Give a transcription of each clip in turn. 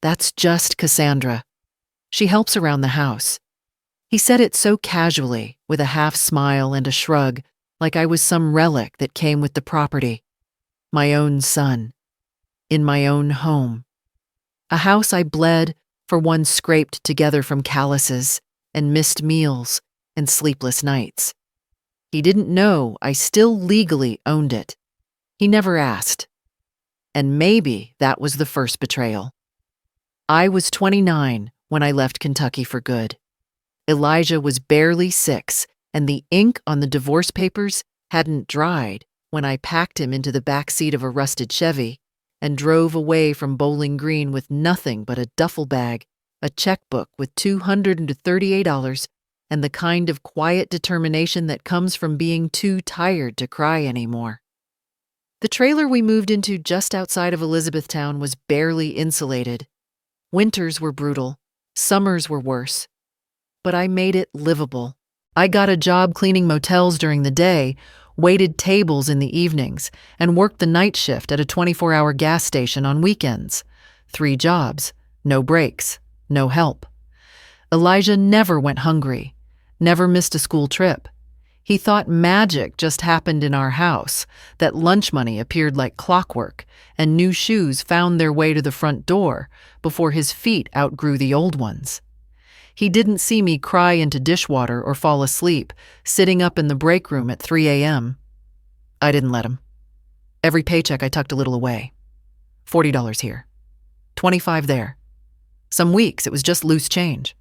That's just Cassandra. She helps around the house." He said it so casually, with a half smile and a shrug, like I was some relic that came with the property. My own son. In my own home. A house I bled for one scraped together from calluses and missed meals and sleepless nights. He didn't know I still legally owned it. He never asked. And maybe that was the first betrayal. I was 29 when I left Kentucky for good. Elijah was barely 6, and the ink on the divorce papers hadn't dried when I packed him into the back seat of a rusted Chevy and drove away from Bowling Green with nothing but a duffel bag, a checkbook with $238, and the kind of quiet determination that comes from being too tired to cry anymore. The trailer we moved into just outside of Elizabethtown was barely insulated. Winters were brutal, summers were worse. But I made it livable. I got a job cleaning motels during the day, waited tables in the evenings, and worked the night shift at a 24-hour gas station on weekends. 3 jobs, no breaks, no help. Elijah never went hungry, never missed a school trip. He thought magic just happened in our house, that lunch money appeared like clockwork, and new shoes found their way to the front door before his feet outgrew the old ones. He didn't see me cry into dishwater or fall asleep, sitting up in the break room at 3 a.m. I didn't let him. Every paycheck I tucked a little away. $40 here. $25 there. Some weeks it was just loose change.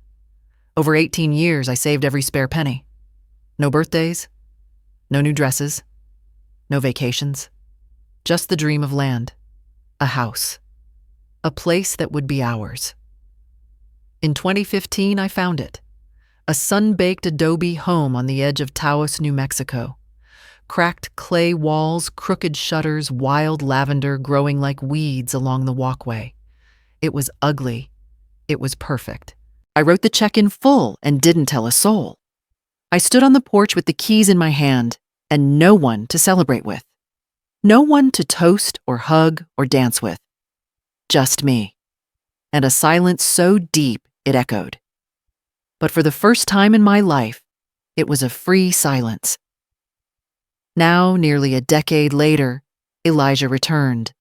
Over 18 years I saved every spare penny. No birthdays. No new dresses. No vacations. Just the dream of land. A house. A place that would be ours. In 2015, I found it. A sun-baked adobe home on the edge of Taos, New Mexico. Cracked clay walls, crooked shutters, wild lavender growing like weeds along the walkway. It was ugly. It was perfect. I wrote the check in full and didn't tell a soul. I stood on the porch with the keys in my hand and no one to celebrate with. No one to toast or hug or dance with. Just me. And a silence so deep it echoed. But for the first time in my life, it was a free silence. Now, nearly a decade later, Elijah returned.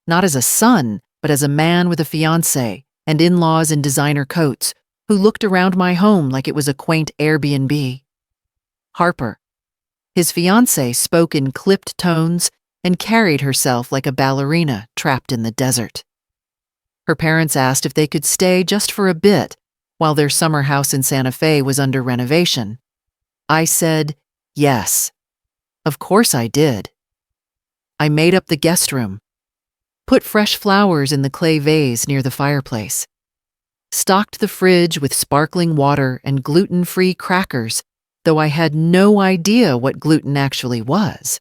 Not as a son, but as a man with a fiancé and in-laws in designer coats who looked around my home like it was a quaint Airbnb. Harper. His fiancée spoke in clipped tones and carried herself like a ballerina trapped in the desert. Her parents asked if they could stay just for a bit while their summer house in Santa Fe was under renovation. I said, yes. Of course I did. I made up the guest room, put fresh flowers in the clay vase near the fireplace, stocked the fridge with sparkling water and gluten-free crackers, though I had no idea what gluten actually was.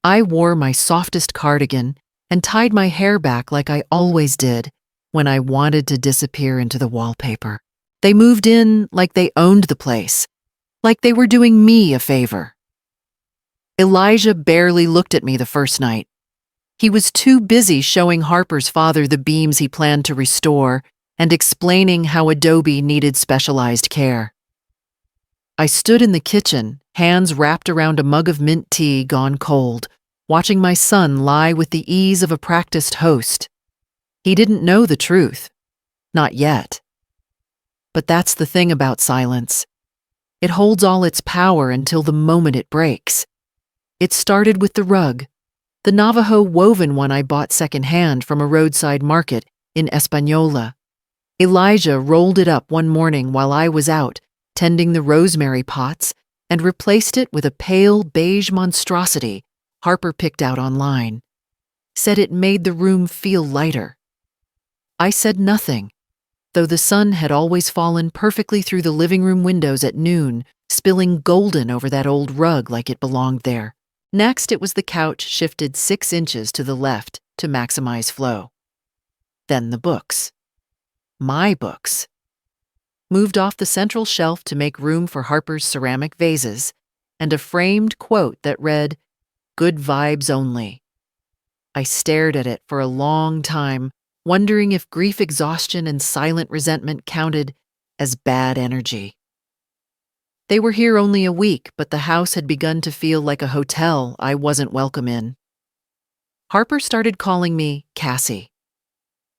I wore my softest cardigan and tied my hair back like I always did when I wanted to disappear into the wallpaper. They moved in like they owned the place, like they were doing me a favor. Elijah barely looked at me the first night. He was too busy showing Harper's father the beams he planned to restore and explaining how adobe needed specialized care. I stood in the kitchen, hands wrapped around a mug of mint tea gone cold, watching my son lie with the ease of a practiced host. He didn't know the truth. Not yet. But that's the thing about silence. It holds all its power until the moment it breaks. It started with the rug, the Navajo woven one I bought secondhand from a roadside market in Española. Elijah rolled it up one morning while I was out, tending the rosemary pots, and replaced it with a pale beige monstrosity Harper picked out online. Said it made the room feel lighter. I said nothing, though the sun had always fallen perfectly through the living room windows at noon, spilling golden over that old rug like it belonged there. Next, it was the couch shifted 6 inches to the left to maximize flow. Then the books. My books. Moved off the central shelf to make room for Harper's ceramic vases, and a framed quote that read, "Good vibes only." I stared at it for a long time, wondering if grief exhaustion and silent resentment counted as bad energy. They were here only a week, but the house had begun to feel like a hotel I wasn't welcome in. Harper started calling me Cassie.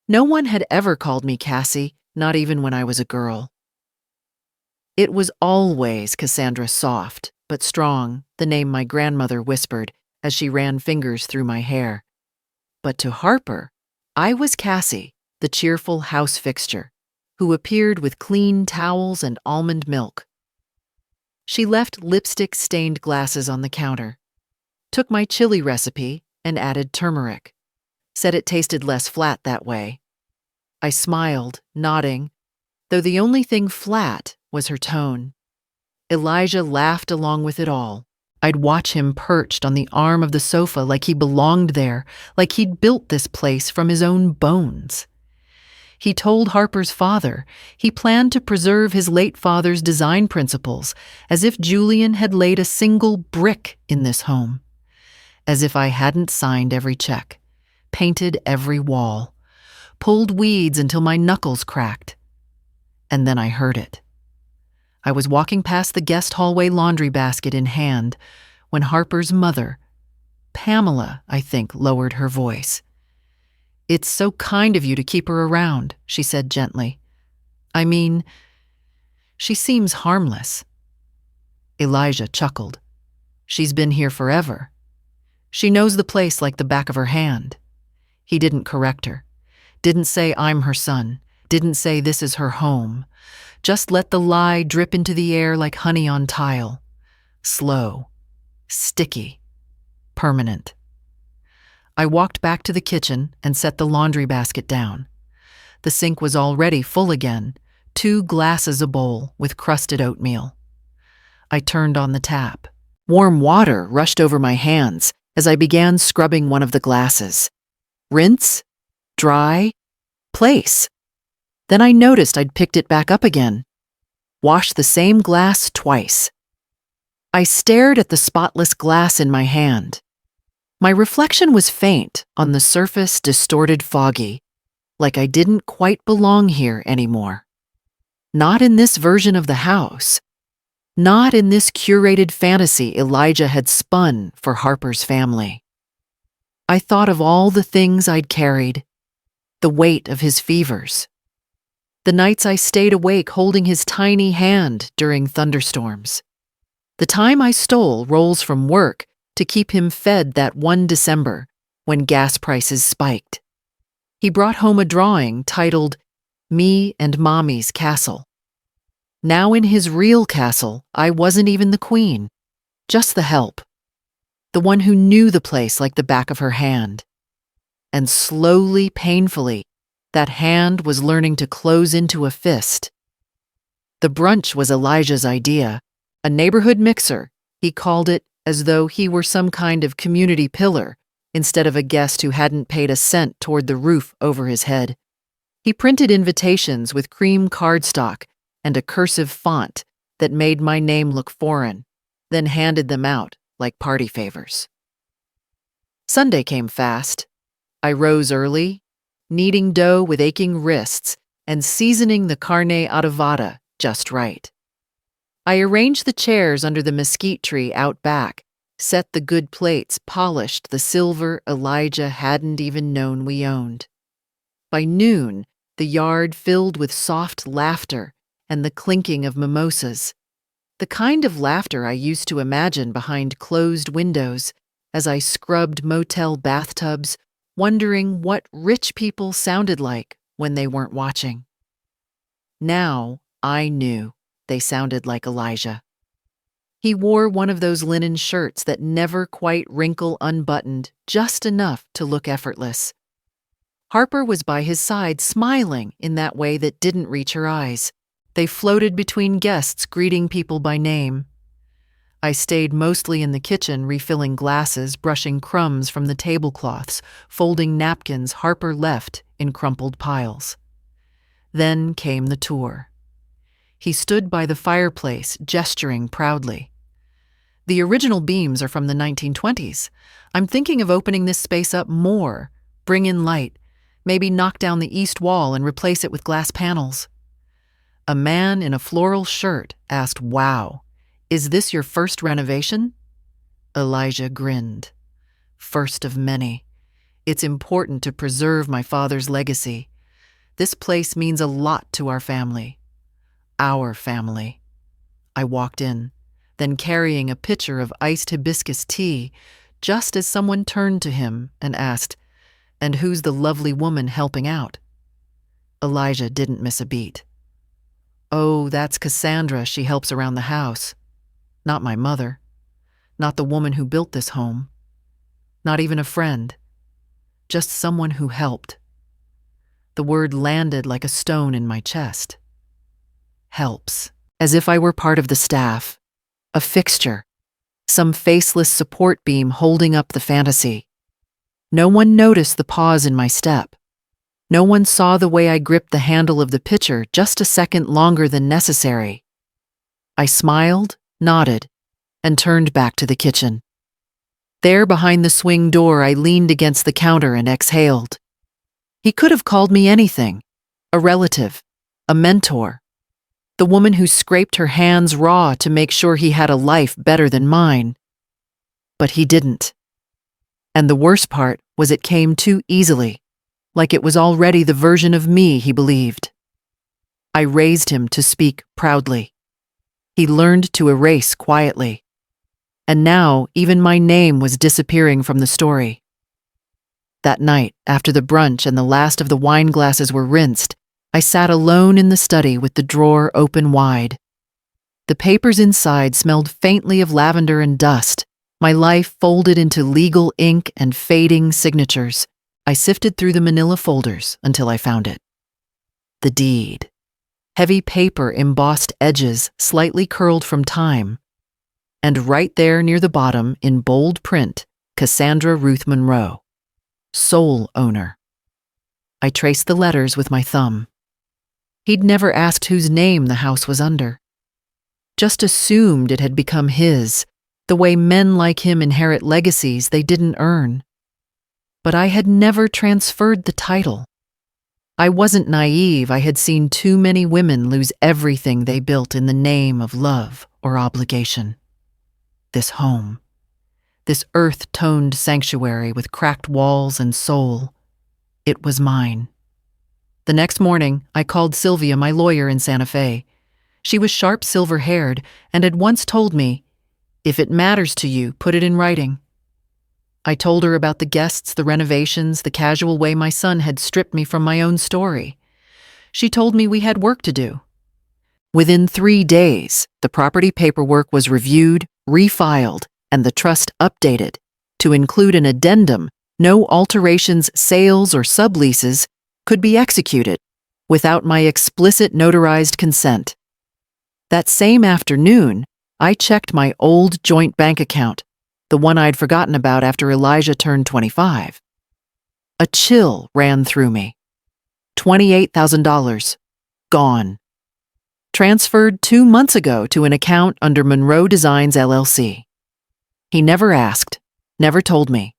No one had ever called me Cassie, not even when I was a girl. It was always Cassandra Soft, but strong, the name my grandmother whispered as she ran fingers through my hair. But to Harper, I was Cassie, the cheerful house fixture, who appeared with clean towels and almond milk. She left lipstick-stained glasses on the counter, took my chili recipe and added turmeric, said it tasted less flat that way. I smiled, nodding, though the only thing flat was her tone. Elijah laughed along with it all. I'd watch him perched on the arm of the sofa like he belonged there, like he'd built this place from his own bones. He told Harper's father he planned to preserve his late father's design principles, as if Julian had laid a single brick in this home. As if I hadn't signed every check, painted every wall, pulled weeds until my knuckles cracked. And then I heard it. I was walking past the guest hallway laundry basket in hand when Harper's mother, Pamela, I think, lowered her voice. "It's so kind of you to keep her around," she said gently. "I mean, she seems harmless." Elijah chuckled. "She's been here forever. She knows the place like the back of her hand." He didn't correct her, didn't say I'm her son, didn't say this is her home. Just let the lie drip into the air like honey on tile. Slow, sticky, permanent. I walked back to the kitchen and set the laundry basket down. The sink was already full again, 2 glasses a bowl with crusted oatmeal. I turned on the tap. Warm water rushed over my hands as I began scrubbing one of the glasses. Rinse, dry, place. Then I noticed I'd picked it back up again. Washed the same glass twice. I stared at the spotless glass in my hand. My reflection was faint, on the surface distorted foggy, like I didn't quite belong here anymore. Not in this version of the house. Not in this curated fantasy Elijah had spun for Harper's family. I thought of all the things I'd carried, the weight of his fevers, the nights I stayed awake holding his tiny hand during thunderstorms, the time I stole rolls from work to keep him fed that one December when gas prices spiked. He brought home a drawing titled "Me and Mommy's Castle." Now in his real castle, I wasn't even the queen, just the help, the one who knew the place like the back of her hand. And slowly, painfully, that hand was learning to close into a fist. The brunch was Elijah's idea, a neighborhood mixer. He called it as though he were some kind of community pillar, instead of a guest who hadn't paid a cent toward the roof over his head. He printed invitations with cream cardstock and a cursive font that made my name look foreign, then handed them out like party favors. Sunday came fast. I rose early, kneading dough with aching wrists and seasoning the carne adobada just right. I arranged the chairs under the mesquite tree out back, set the good plates, polished the silver Elijah hadn't even known we owned. By noon, the yard filled with soft laughter and the clinking of mimosas, the kind of laughter I used to imagine behind closed windows as I scrubbed motel bathtubs, wondering what rich people sounded like when they weren't watching. Now I knew they sounded like Elijah. He wore one of those linen shirts that never quite wrinkle unbuttoned, just enough to look effortless. Harper was by his side, smiling in that way that didn't reach her eyes. They floated between guests, greeting people by name. I stayed mostly in the kitchen, refilling glasses, brushing crumbs from the tablecloths, folding napkins Harper left in crumpled piles. Then came the tour. He stood by the fireplace, gesturing proudly. "The original beams are from the 1920s. I'm thinking of opening this space up more, bring in light, Maybe knock down the east wall and replace it with glass panels. A man in a floral shirt asked, "Wow, is this your first renovation?" Elijah grinned. "First of many. It's important to preserve my father's legacy. This place means a lot to our family. Our family." I walked in, then carrying a pitcher of iced hibiscus tea, just as someone turned to him and asked, "And who's the lovely woman helping out?" Elijah didn't miss a beat. "Oh, that's Cassandra. She helps around the house. Not my mother. Not the woman who built this home. Not even a friend. Just someone who helped." The word landed like a stone in my chest. Helps. As if I were part of the staff. A fixture. Some faceless support beam holding up the fantasy. No one noticed the pause in my step. No one saw the way I gripped the handle of the pitcher just a second longer than necessary. I smiled, nodded, and turned back to the kitchen. There behind the swing door, I leaned against the counter and exhaled. He could have called me anything. A relative, a mentor, the woman who scraped her hands raw to make sure he had a life better than mine. But he didn't. And the worst part was it came too easily, like it was already the version of me he believed. I raised him to speak proudly. He learned to erase quietly. And now even my name was disappearing from the story. That night, after the brunch and the last of the wine glasses were rinsed, I sat alone in the study with the drawer open wide. The papers inside smelled faintly of lavender and dust, my life folded into legal ink and fading signatures. I sifted through the manila folders until I found it. The deed. Heavy paper, embossed edges, slightly curled from time. And right there near the bottom, in bold print, Cassandra Ruth Monroe, sole owner. I traced the letters with my thumb. He'd never asked whose name the house was under. Just assumed it had become his, the way men like him inherit legacies they didn't earn. But I had never transferred the title. I wasn't naive. I had seen too many women lose everything they built in the name of love or obligation. This home, this earth-toned sanctuary with cracked walls and soul, it was mine. The next morning, I called Sylvia, my lawyer in Santa Fe. She was sharp silver-haired and had once told me, "If it matters to you, put it in writing." I told her about the guests, the renovations, the casual way my son had stripped me from my own story. She told me we had work to do. Within 3 days, the property paperwork was reviewed, refiled, and the trust updated to include an addendum: no alterations, sales, or subleases could be executed without my explicit notarized consent. That same afternoon, I checked my old joint bank account, the one I'd forgotten about after Elijah turned 25. A chill ran through me. $28,000. Gone. Transferred 2 months ago to an account under Monroe Designs LLC. He never asked, never told me,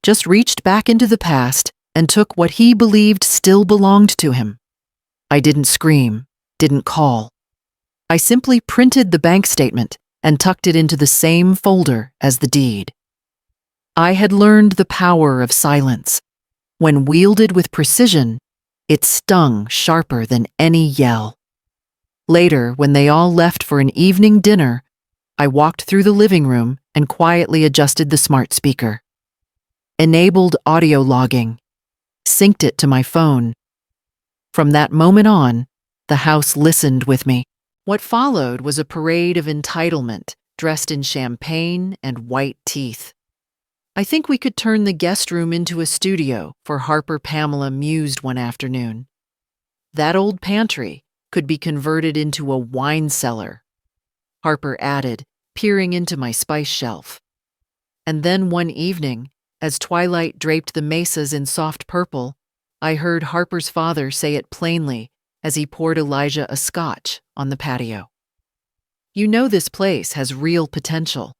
just reached back into the past and took what he believed still belonged to him. I didn't scream, didn't call. I simply printed the bank statement and tucked it into the same folder as the deed. I had learned the power of silence. When wielded with precision, it stung sharper than any yell. Later, when they all left for an evening dinner, I walked through the living room and quietly adjusted the smart speaker. Enabled audio logging. Synced it to my phone. From that moment on, the house listened with me. What followed was a parade of entitlement, dressed in champagne and white teeth. I think we could turn the guest room into a studio, for Harper Pamela mused one afternoon. That old pantry could be converted into a wine cellar, Harper added, peering into my spice shelf. And then one evening, as twilight draped the mesas in soft purple, I heard Harper's father say it plainly as he poured Elijah a scotch on the patio. "You know this place has real potential.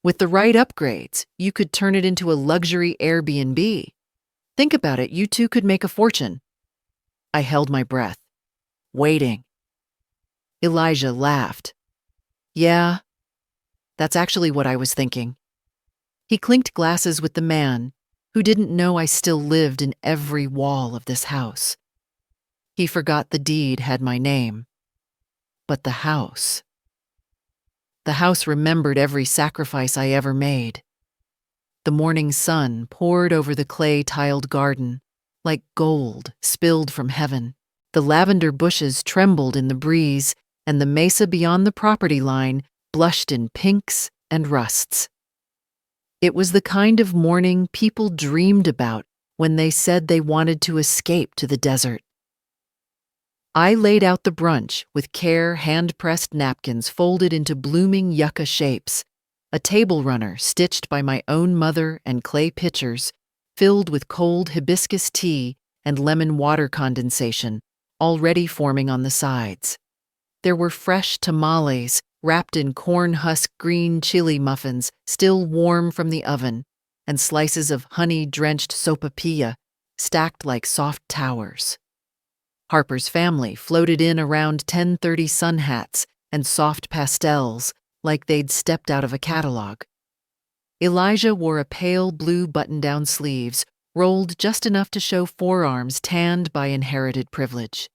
With the right upgrades, you could turn it into a luxury Airbnb. Think about it, you two could make a fortune. I held my breath, waiting. Elijah laughed. Yeah, that's actually what I was thinking. He clinked glasses with the man, who didn't know I still lived in every wall of this house. He forgot the deed had my name. But the house. The house remembered every sacrifice I ever made. The morning sun poured over the clay-tiled garden, like gold spilled from heaven. The lavender bushes trembled in the breeze, and the mesa beyond the property line blushed in pinks and rusts. It was the kind of morning people dreamed about when they said they wanted to escape to the desert. I laid out the brunch with care hand-pressed napkins folded into blooming yucca shapes, a table runner stitched by my own mother and clay pitchers, filled with cold hibiscus tea and lemon water condensation, already forming on the sides. There were fresh tamales wrapped in corn husk green chili muffins still warm from the oven, and slices of honey-drenched sopapilla stacked like soft towers. Harper's family floated in around 10:30 sun hats and soft pastels like they'd stepped out of a catalog. Elijah wore a pale blue button-down sleeves, rolled just enough to show forearms tanned by inherited privilege.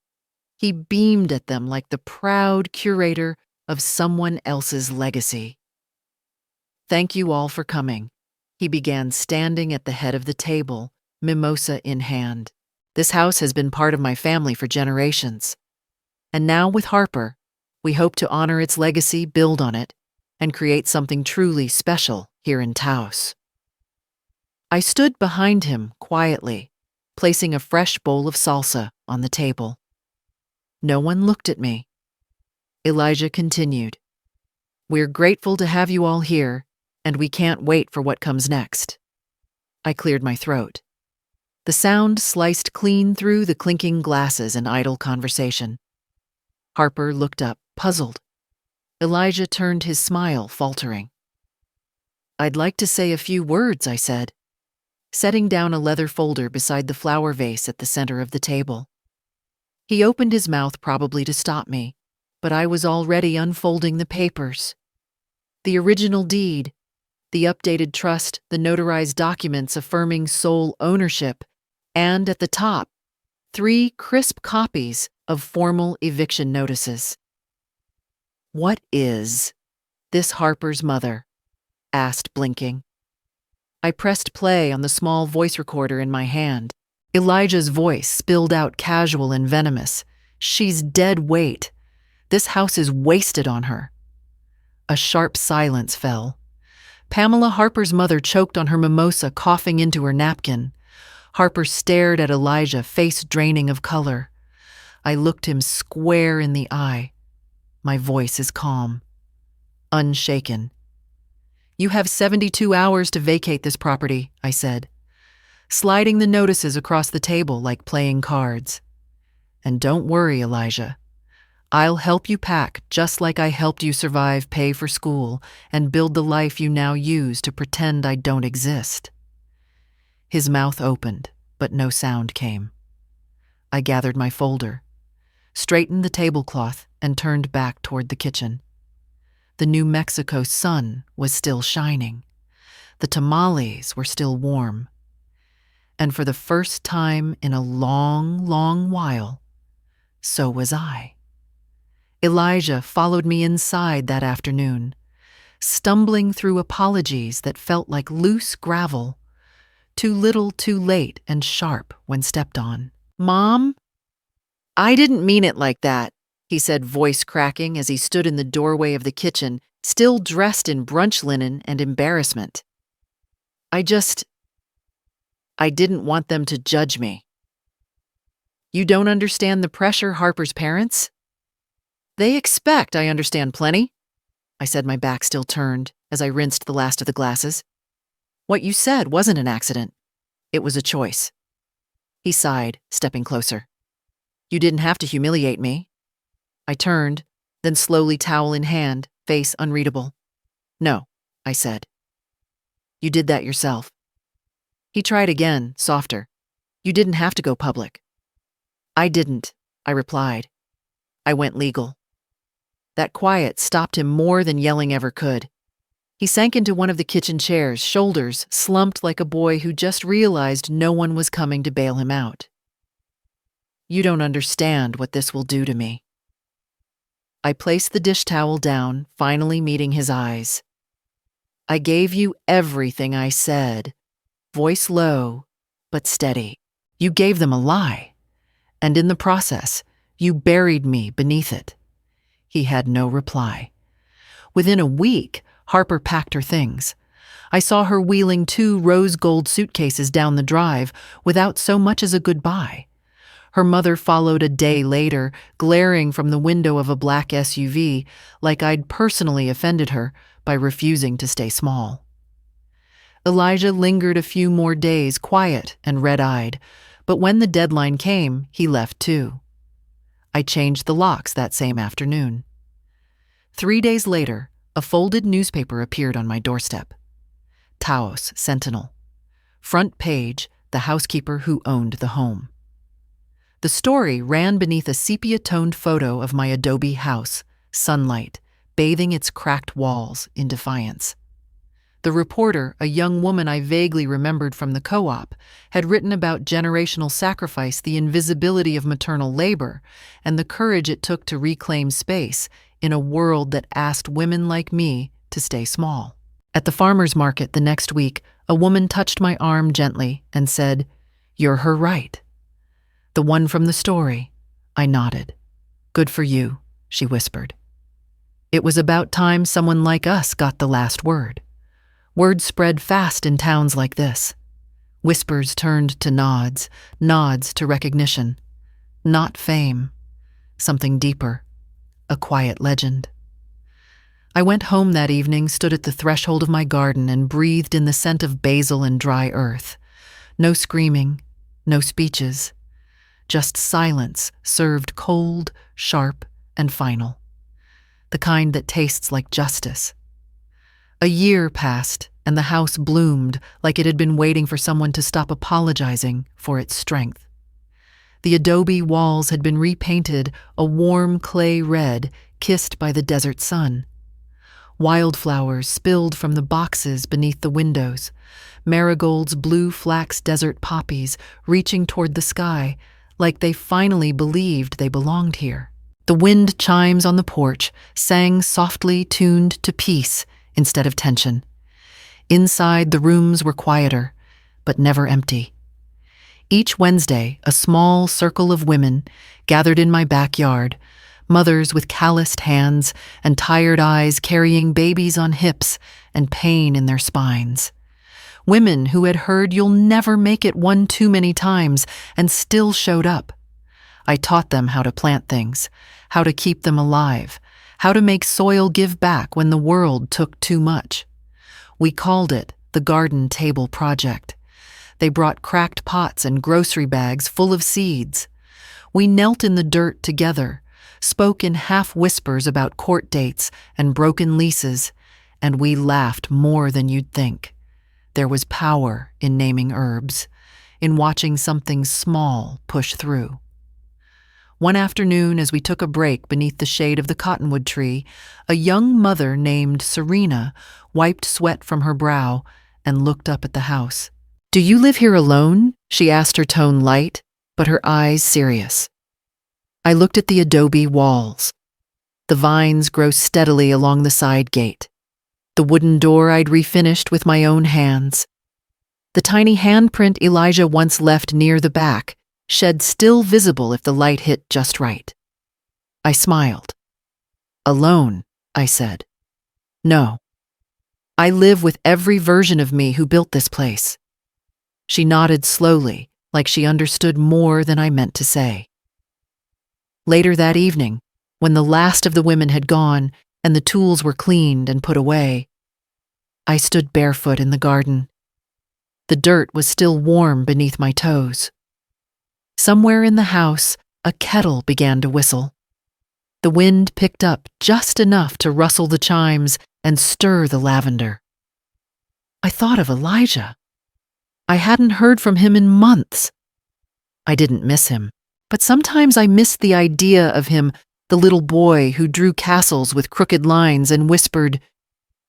He beamed at them like the proud curator of someone else's legacy. Thank you all for coming. He began standing at the head of the table, mimosa in hand. This house has been part of my family for generations. And now with Harper, we hope to honor its legacy, build on it, and create something truly special here in Taos. I stood behind him quietly, placing a fresh bowl of salsa on the table. No one looked at me. Elijah continued, "We're grateful to have you all here, and we can't wait for what comes next." I cleared my throat. The sound sliced clean through the clinking glasses and idle conversation. Harper looked up, puzzled. Elijah turned his smile, faltering. "I'd like to say a few words," I said, setting down a leather folder beside the flower vase at the center of the table. He opened his mouth probably to stop me, but I was already unfolding the papers. The original deed, the updated trust, the notarized documents affirming sole ownership, and at the top, 3 crisp copies of formal eviction notices. "What is this Harper's mother?" asked, blinking. I pressed play on the small voice recorder in my hand. Elijah's voice spilled out casual and venomous. "She's dead weight. This house is wasted on her." A sharp silence fell. Pamela Harper's mother choked on her mimosa, coughing into her napkin. Harper stared at Elijah, face draining of color. I looked him square in the eye. My voice is calm, unshaken. "You have 72 hours to vacate this property," I said, sliding the notices across the table like playing cards. "And don't worry, Elijah. I'll help you pack just like I helped you survive, pay for school, and build the life you now use to pretend I don't exist." His mouth opened, but no sound came. I gathered my folder, straightened the tablecloth, and turned back toward the kitchen. The New Mexico sun was still shining. The tamales were still warm. And for the first time in a long, long while, so was I. Elijah followed me inside that afternoon, stumbling through apologies that felt like loose gravel, too little, too late, and sharp when stepped on. "Mom, I didn't mean it like that," he said, voice cracking as he stood in the doorway of the kitchen, still dressed in brunch linen and embarrassment. I didn't want them to judge me." "You don't understand the pressure, Harper's parents?" "They expect I understand plenty," I said, my back still turned, as I rinsed the last of the glasses. "What you said wasn't an accident. It was a choice." He sighed, stepping closer. "You didn't have to humiliate me." I turned, then slowly towel in hand, face unreadable. "No," I said. "You did that yourself." He tried again, softer. You didn't have to go public. I didn't, I replied. I went legal. That quiet stopped him more than yelling ever could. He sank into one of the kitchen chairs, shoulders slumped like a boy who just realized no one was coming to bail him out. You don't understand what this will do to me. I placed the dish towel down, finally meeting his eyes. I gave you everything I said, voice low, but steady. You gave them a lie, and in the process, you buried me beneath it. He had no reply. Within a week, Harper packed her things. I saw her wheeling 2 rose gold suitcases down the drive without so much as a goodbye. Her mother followed a day later, glaring from the window of a black SUV like I'd personally offended her by refusing to stay small. Elijah lingered a few more days, quiet and red-eyed, but when the deadline came, he left too. I changed the locks that same afternoon. 3 days later, a folded newspaper appeared on my doorstep. Taos Sentinel. Front page, the housekeeper who owned the home. The story ran beneath a sepia-toned photo of my adobe house, sunlight, bathing its cracked walls in defiance. The reporter, a young woman I vaguely remembered from the co-op, had written about generational sacrifice, the invisibility of maternal labor, and the courage it took to reclaim space in a world that asked women like me to stay small. At the farmer's market the next week, a woman touched my arm gently and said, "You're her right." The one from the story. I nodded. "Good for you," she whispered. It was about time someone like us got the last word. Word spread fast in towns like this. Whispers turned to nods, nods to recognition. Not fame. Something deeper. A quiet legend. I went home that evening, stood at the threshold of my garden, and breathed in the scent of basil and dry earth. No screaming, no speeches. Just silence, served cold, sharp, and final. The kind that tastes like justice. A year passed, and the house bloomed like it had been waiting for someone to stop apologizing for its strength. The adobe walls had been repainted a warm clay red, kissed by the desert sun. Wildflowers spilled from the boxes beneath the windows, marigolds, blue flax desert poppies reaching toward the sky, like they finally believed they belonged here. The wind chimes on the porch sang softly, tuned to peace instead of tension. Inside, the rooms were quieter, but never empty. Each Wednesday, a small circle of women gathered in my backyard, mothers with calloused hands and tired eyes carrying babies on hips and pain in their spines. Women who had heard "you'll never make it" one too many times and still showed up. I taught them how to plant things, how to keep them alive, how to make soil give back when the world took too much. We called it the Garden Table Project. They brought cracked pots and grocery bags full of seeds. We knelt in the dirt together, spoke in half-whispers about court dates and broken leases, and we laughed more than you'd think. There was power in naming herbs, in watching something small push through. One afternoon, as we took a break beneath the shade of the cottonwood tree, a young mother named Serena wiped sweat from her brow and looked up at the house. "Do you live here alone?" she asked, her tone light, but her eyes serious. I looked at the adobe walls. The vines grow steadily along the side gate. The wooden door I'd refinished with my own hands. The tiny handprint Elijah once left near the back, shed still visible if the light hit just right. I smiled. "Alone," I said. "No. I live with every version of me who built this place." She nodded slowly, like she understood more than I meant to say. Later that evening, when the last of the women had gone and the tools were cleaned and put away, I stood barefoot in the garden. The dirt was still warm beneath my toes. Somewhere in the house, a kettle began to whistle. The wind picked up just enough to rustle the chimes and stir the lavender. I thought of Elijah. I hadn't heard from him in months. I didn't miss him, but sometimes I missed the idea of him, the little boy who drew castles with crooked lines and whispered,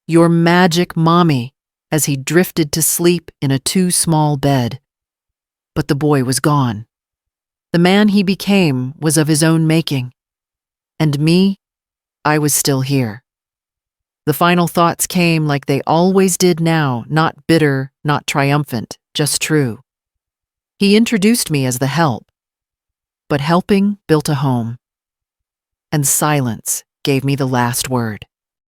"Your magic mommy," as he drifted to sleep in a too small bed. But the boy was gone. The man he became was of his own making. And me, I was still here. The final thoughts came like they always did now, not bitter, not triumphant, just true. He introduced me as the help, but helping built a home. And silence gave me the last word.